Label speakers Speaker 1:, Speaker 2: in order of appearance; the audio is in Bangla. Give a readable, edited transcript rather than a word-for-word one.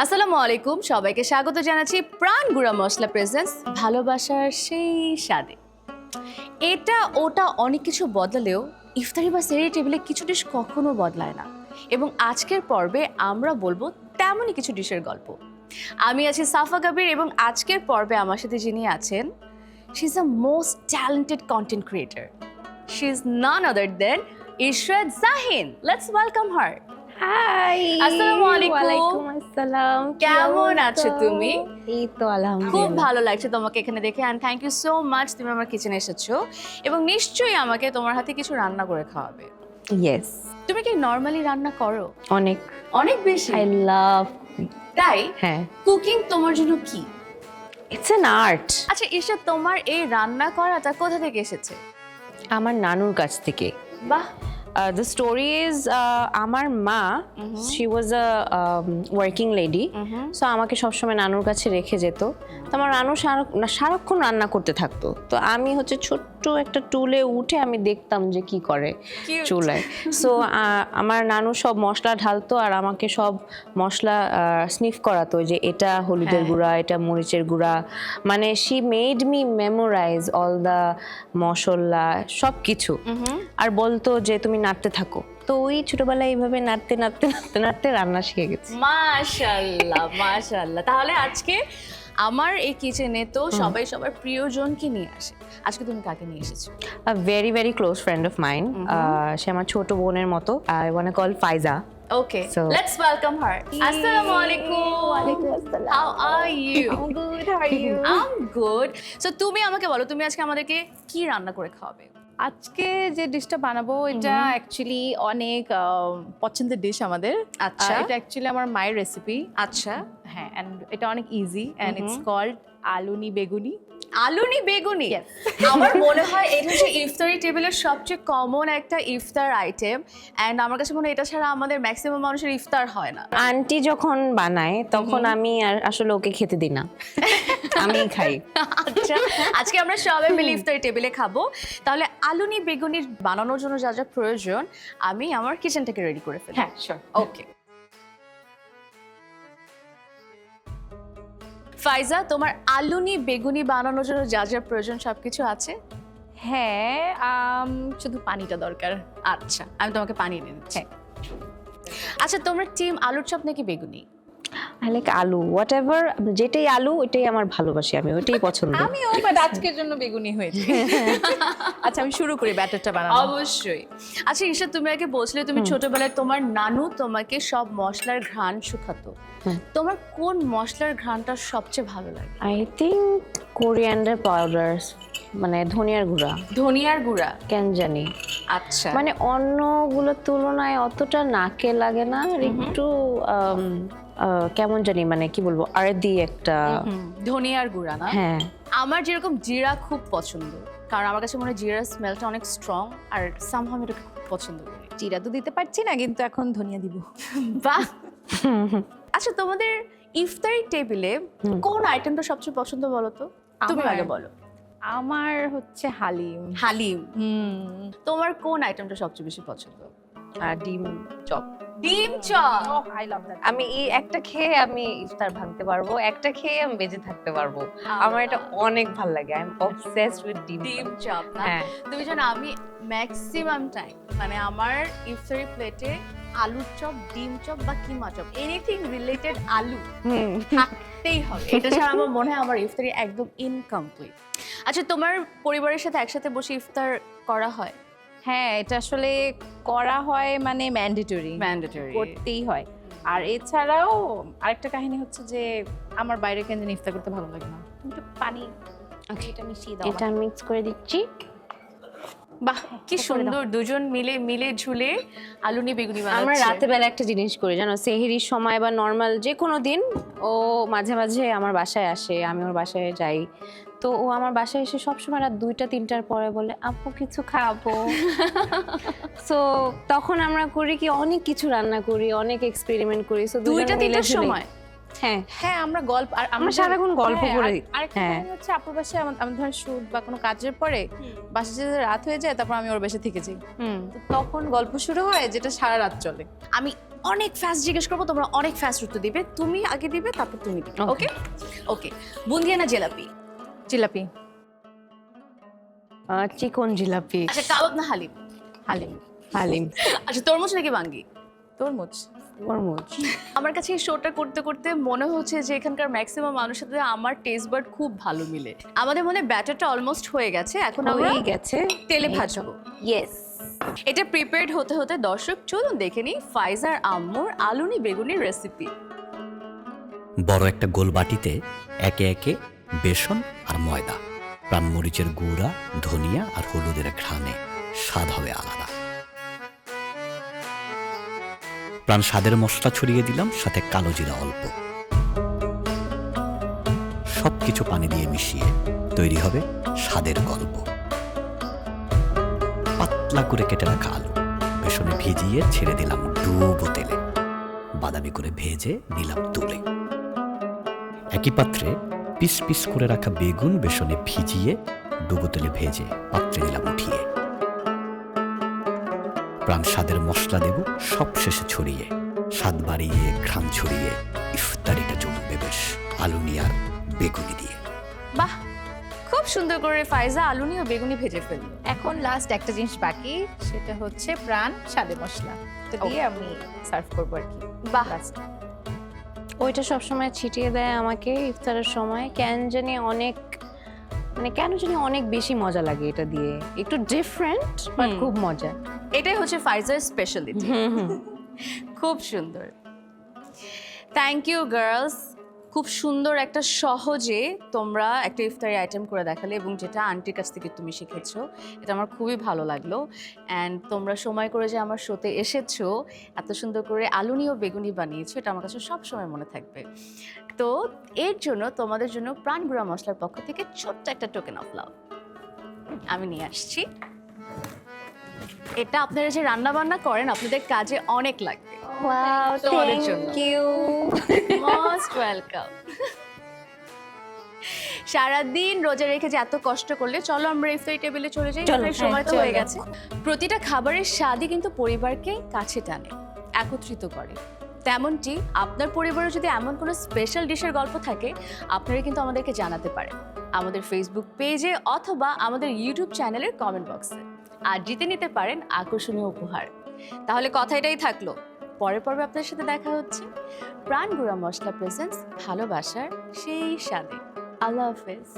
Speaker 1: আসসালামু আলাইকুম, সবাইকে স্বাগত জানাচ্ছি প্রাণ গুঁড়া মশলা প্রেজেন্স ভালোবাসার সেই স্বাদে। এটা ওটা অনেক কিছু বদলালেও ইফতারি বা সেহরি টেবিলে কিছু ডিশ কখনো বদলায় না, এবং আজকের পর্বে আমরা বলবো তেমনই কিছু ডিশের গল্প। আমি আছি সাফা কবির, এবং আজকের পর্বে আমার সাথে যিনি আছেন, she is the most talented content creator. She is none other than Ishrat Jahin. Let's welcome her.
Speaker 2: High,
Speaker 1: আসসালামু আলাইকুম।
Speaker 2: ওয়ালাইকুম আসসালাম।
Speaker 1: কেমন আছো তুমি?
Speaker 2: এই তো আলহামদুলিল্লাহ।
Speaker 1: খুব ভালো লাগছে তোমাকে এখানে দেখে, and thank you so much তুমি আমার কিচেনে এসেছো, এবং নিশ্চয়ই আমাকে তোমার হাতে কিছু রান্না করে খাওয়াবে।
Speaker 2: ইয়েস,
Speaker 1: তুমি কি নর্মালি রান্না করো?
Speaker 2: অনেক
Speaker 1: অনেক বেশি?
Speaker 2: I love.
Speaker 1: তাই?
Speaker 2: হ্যাঁ,
Speaker 1: কুকিং তোমার জন্য কি?
Speaker 2: It's an art.
Speaker 1: আচ্ছা ঈশা, তোমার এই রান্না করাটা কোথা থেকে এসেছে?
Speaker 2: আমার নানুর কাছ থেকে।
Speaker 1: বাহ।
Speaker 2: দ্য স্টোরি ইজ আমার মা, she was a working lady, so আমাকে সবসময় নানুর কাছে রেখে যেত। তো আমার নানু সারাক্ষণ রান্না করতে থাকতো, তো আমি হচ্ছে ছোট্ট একটা টুলে উঠে আমি দেখতাম যে কি করে
Speaker 1: Cute.
Speaker 2: চুলায়। সো আমার নানু সব মশলা ঢালতো আর আমাকে সব মশলা স্নিফ করাতো, যে এটা হলুদের গুঁড়া, এটা মরিচের গুঁড়া, মানে she made me memorise all the masala সব কিছু, আর বলতো যে তুমি নাড়তে থাকো। তো ওই ছোটবেলায় এইভাবে নাড়তে নাড়তে নাড়তে নাড়তে রান্না শিখে গেছি।
Speaker 1: মাশাআল্লাহ মাশাআল্লাহ। তাহলে আজকে আমার এই কিচেনে তো সবাই সবার প্রিয়জনকে নিয়ে আসে, আজকে তুমি কাকে নিয়ে এসেছো?
Speaker 2: A very very close friend of mine. সে আমার ছোট বোনের মতো। I wanna call Faiza.
Speaker 1: Okay,
Speaker 2: So-
Speaker 1: let's welcome her. Assalamu alaikum.
Speaker 2: Walaikum assalam.
Speaker 1: How are you?
Speaker 2: I'm good. How are you?
Speaker 1: I'm good. So তুমি আমাকে বলো, তুমি আজকে আমাদেরকে কি রান্না করে খাওয়াবে?
Speaker 3: আজকে যে ডিশটা বানাবো এটা অ্যাকচুয়ালি অনেক পছন্দের ডিশ আমাদের।
Speaker 1: আচ্ছা।
Speaker 3: এটা অ্যাকচুয়ালি আমার মায়ের রেসিপি।
Speaker 1: আচ্ছা,
Speaker 3: হ্যাঁ, এন্ড এটা অনেক ইজি এন্ড ইটস কল্ড আলুনি বেগুনি।
Speaker 1: আলুনি বেগুনি।
Speaker 3: Yes.
Speaker 1: আমার মনে হয় এটা হচ্ছে ইফতারি টেবিলের সবচেয়ে কমন একটা ইফতার আইটেম, এন্ড আমার কাছে মনে হয় এটা ছাড়া আমাদের ম্যাক্সিমাম মানুষের ইফতার হয় না।
Speaker 2: আন্টি যখন বানায় তখন আমি আসলে ওকে খেতে দিই না, আমি খাই।
Speaker 1: আচ্ছা, আজকে আমরা সবাই মিলে ইফতারি টেবিলে খাবো। তাহলে আলুনি বেগুনির বানানোর জন্য যা যা প্রয়োজন আমি আমার কিচেনটাকে রেডি করে ফেলি।
Speaker 3: হ্যাঁ, শিওর।
Speaker 1: ওকে। ফাইজা, তোমার আলুনি বেগুনি বানানোর জন্য যা যা প্রয়োজন সবকিছু আছে?
Speaker 3: হ্যাঁ, শুধু পানিটা দরকার।
Speaker 1: আচ্ছা, আমি তোমাকে পানি এনে দিচ্ছি।
Speaker 3: হ্যাঁ।
Speaker 1: আচ্ছা, তোমরা টিম আলুর চপ নাকি বেগুনি?
Speaker 2: I like আলু, হোয়াট এভার, যেটাই আলু ওইটাই আমার ভালোবাসি, আমি ওইটাই পছন্দ।
Speaker 3: আমিও, বাট আজকের জন্য বেগুনি হয়েছে। আচ্ছা, আমি শুরু করি ব্যাটারটা বানানো।
Speaker 1: অবশ্যই। আচ্ছা ঈশা, তুমি আগে বলছিলে তুমি ছোটবেলায় তোমার নানু তোমাকে সব মশলার ঘ্রাণ শুকাতো। তোমার কোন মশলার ঘ্রাণটা সবচেয়ে ভালো লাগে?
Speaker 2: আই থিঙ্ক কোরিয়ান্ডার পাউডার, মানে ধনিয়ার গুঁড়া।
Speaker 1: ধনিয়ার গুঁড়া?
Speaker 2: কেন জানি,
Speaker 1: আচ্ছা,
Speaker 2: মানে অন্যগুলোর তুলনায় অতটা নাকে লাগে না, আর একটু কেমন জানি, মানে কি বলবো, আরদি একটা।
Speaker 1: ধনিয়ার গুঁড়া না?
Speaker 2: হ্যাঁ,
Speaker 1: আমার যেরকম জিরা খুব পছন্দ, কারণ আমার কাছে মনে হয় জিরার স্মেলটা অনেক স্ট্রং, আর সামহাও আমি এটা খুব পছন্দ করি।
Speaker 3: জিরা তো দিতে পারছি না, কিন্তু এখন ধনিয়া দিব।
Speaker 1: বাহ। আচ্ছা, তোমাদের ইফতারি টেবিলে কোন আইটেমটা সবচেয়ে পছন্দ বলো তো? তুমি
Speaker 3: আমার?
Speaker 1: আগে বলো।
Speaker 3: আমার হচ্ছে হালিম।
Speaker 1: হালিম। তোমার কোন আইটেমটা সবচেয়ে বেশি পছন্দ?
Speaker 2: আর ডিম চপ।
Speaker 1: ডিম চপ।
Speaker 3: I love that.
Speaker 2: আমি এই একটা খেয়ে আমি ইফতার ভাঙতে পারবো, একটা খেয়ে আমি বেঁচে থাকতে পারবো। আমার এটা অনেক ভালো লাগে, আই এম অবসেসড উইথ ডিম।
Speaker 1: ডিম চপ না?
Speaker 2: হ্যাঁ।
Speaker 1: তুমি জানো আমি ম্যাক্সিমাম টাইম, মানে আমার ইফতারি প্লেটে আলুর চপ, ডিম চপ বা কিমা চপ, এনিথিং রিলেটেড আলু থাকতেই হবে। এটা ছাড়া আমার মনে হয় আমার ইফতারি একদম ইনকমপ্লিট। আচ্ছা, তোমার পরিবারের সাথে একসাথে বসে ইফতার করা হয়?
Speaker 3: হ্যাঁ, এটা আসলে করা হয়, মানে ম্যান্ডেটরি,
Speaker 1: ম্যান্ডেটরি।
Speaker 3: করতেই হয়। আর এছাড়াও আরেকটা কাহিনী হচ্ছে যে আমার বাইরে কেন জানি ইফতার করতে ভালো লাগে না, কিন্তু পানি এটা মিশিয়ে দাও।
Speaker 2: এটা মিক্স করে দিচ্ছি।
Speaker 1: বাহ, কি সুন্দর, দুজন মিলে মিলে ঝুলে আলুনি বেগুনি বানাচ্ছে।
Speaker 2: আমরা রাতে বেলা একটা জিনিস করি জানো, সেহরির সময় বা নর্মাল যে কোনো দিন ও মাঝে মাঝে আমার বাসায় আসে, আমি ওর বাসায় যাই, তো ও আমার বাসায় এসে সবসময় রাত 2টা-3টার পরে বলে আপু কিছু খাবো। সো তখন আমরা করি কি, অনেক কিছু রান্না করি, অনেক এক্সপেরিমেন্ট করি। সো
Speaker 1: 2টা-3টার সময়?
Speaker 2: হ্যাঁ
Speaker 3: হ্যাঁ আমরা গল্প আর
Speaker 2: আমরা সারাক্ষণ গল্প করি।
Speaker 3: আরেকটা
Speaker 2: হ্যাঁ।
Speaker 3: কাহিনী হচ্ছে আপুর বাসায় আমাদের ধরেন শুট বা কোনো কাজের পরে বাসায় যেতে রাত হয়ে যায়, তারপর আমি ওর বাসায় থেকে যাই। তো তখন গল্প শুরু হয় যেটা সারা রাত চলে।
Speaker 1: আমি অনেক ফাস্ট জিজ্ঞেস করবো, তোমরা অনেক ফাস্ট উত্তর দিবে। তুমি আগে দিবে, তারপর তুমি দিবে। ওকে ওকে। বুন্দিয়া না জিলাপি?
Speaker 3: জিলাপি।
Speaker 2: চিকন জিলাপি।
Speaker 1: আচ্ছা, কাবাব না হালিম?
Speaker 3: হালিম।
Speaker 2: হালিম।
Speaker 1: আচ্ছা, তরমুজ নাকি বাঙ্গি?
Speaker 3: তরমুজ।
Speaker 2: তরমুজ।
Speaker 1: আমার কাছে এই শোটা করতে করতে মনে হচ্ছে যে এখানকার ম্যাক্সিমাম মানুষের সাথে আমার টেস্ট বাড খুব ভালো মিলে। আমাদের মনে ব্যাটারটা অলমোস্ট হয়ে গেছে, এখন আমরা
Speaker 2: হয়ে গেছে।
Speaker 1: তেলে ভাজবো।
Speaker 2: ইয়েস।
Speaker 1: এটা প্রিপেয়ার্ড হতে হতে দর্শক চলুন দেখে নিই ফাইজার আম্মুর আলুনি বেগুনি রেসিপি।
Speaker 4: বড় একটা গোল বাটিতে একে একে বেসন আর ময়দা, প্রাণমরিচের গুঁড়া, ধনিয়া আর হলুদের ঘ্রাণে স্বাদ হবে আলাদা। প্রাণ স্বাদের মশলা ছড়িয়ে দিলাম, সাথে কালো জিরা অল্প। সবকিছু পানি দিয়ে মিশিয়ে তৈরি হবে স্বাদের গল্প। পাতলা করে কেটে রাখা আলু বেসনে ভিজিয়ে ছেড়ে দিলাম ডুবো তেলে, বাদামি করে ভেজে নিলাম তুলে। একই পাত্রে পিস পিস করে রাখা বেগুন বেসনে ভিজিয়ে ডুবো তেলে ভেজে পাত্রে দিলাম উঠিয়ে। প্রাণ স্বাদের মশলা দেব সব শেষে ছড়িয়ে, স্বাদ বাড়িয়ে ঘ্রাণ ছড়িয়ে ইফতারিটা জমবে বেশ আলুনি আর বেগুনি দিয়ে।
Speaker 1: বাহ, খুব সুন্দর করে ফাইজা আলুনি ও বেগুনি ভেজে ফেলল।
Speaker 3: এখন লাস্ট একটা জিনিস বাকি, সেটা হচ্ছে প্রাণ স্বাদে মশলা। তো দিয়ে আমি সার্ভ করবো আর কি।
Speaker 1: বাহ,
Speaker 2: ওইটা সবসময় ছিটিয়ে দেয় আমাকে ইফতারের সময়। কেন জানি অনেক বেশি মজা লাগে এটা দিয়ে। একটু ডিফারেন্ট বাট খুব মজা।
Speaker 1: এটাই হচ্ছে ফাইজার স্পেশালিটি। খুব সুন্দর। Thank you girls. খুব সুন্দর একটা সহজে তোমরা একটা ইফতারি আইটেম করে দেখালে, এবং যেটা আন্টির কাছ থেকে তুমি শিখেছো, এটা আমার খুবই ভালো লাগলো। অ্যান্ড তোমরা সময় করে যে আমার শোতে এসেছো, এত সুন্দর করে আলুনি ও বেগুনি বানিয়েছো, এটা আমার কাছে সবসময় মনে থাকবে। তো এর জন্য তোমাদের জন্য প্রাণ গুঁড়া মশলার পক্ষ থেকে ছোট্ট একটা টোকেন অফ লাভ আমি নিয়ে আসছি। এটা আপনারা যে রান্না বান্না করেন, আপনাদের কাজে অনেক লাগবে।
Speaker 2: ওয়াও,
Speaker 1: তোমাদের জন্য।
Speaker 2: Thank you.
Speaker 1: Most welcome. সারাদিন রোজা রেখে যে এত কষ্ট করলে, চলো আমরা ইফতারি টেবিলে চলে যাই।
Speaker 2: চলো,
Speaker 1: ইফতারের সময় তো
Speaker 3: চলো।
Speaker 1: হয়ে গেছে। প্রতিটা খাবারের স্বাদই কিন্তু পরিবারকে কাছে টানে, একত্রিত করে। তেমনটি আপনার পরিবারে যদি এমন কোনো স্পেশাল ডিশের গল্প থাকে, আপনারা কিন্তু আমাদেরকে জানাতে পারেন আমাদের ফেসবুক পেজে অথবা আমাদের ইউটিউব চ্যানেলের কমেন্ট বক্সে। আর জিতে নিতে পারেন আকর্ষণীয় উপহার। তাহলে কথা এটাই থাকলো, পরের পর্বে আপনার সাথে দেখা হচ্ছে প্রাণ গুঁড়া মশলা প্রেজেন্টস ভালোবাসার সেই স্বাদে। আল্লাহ হাফেজ।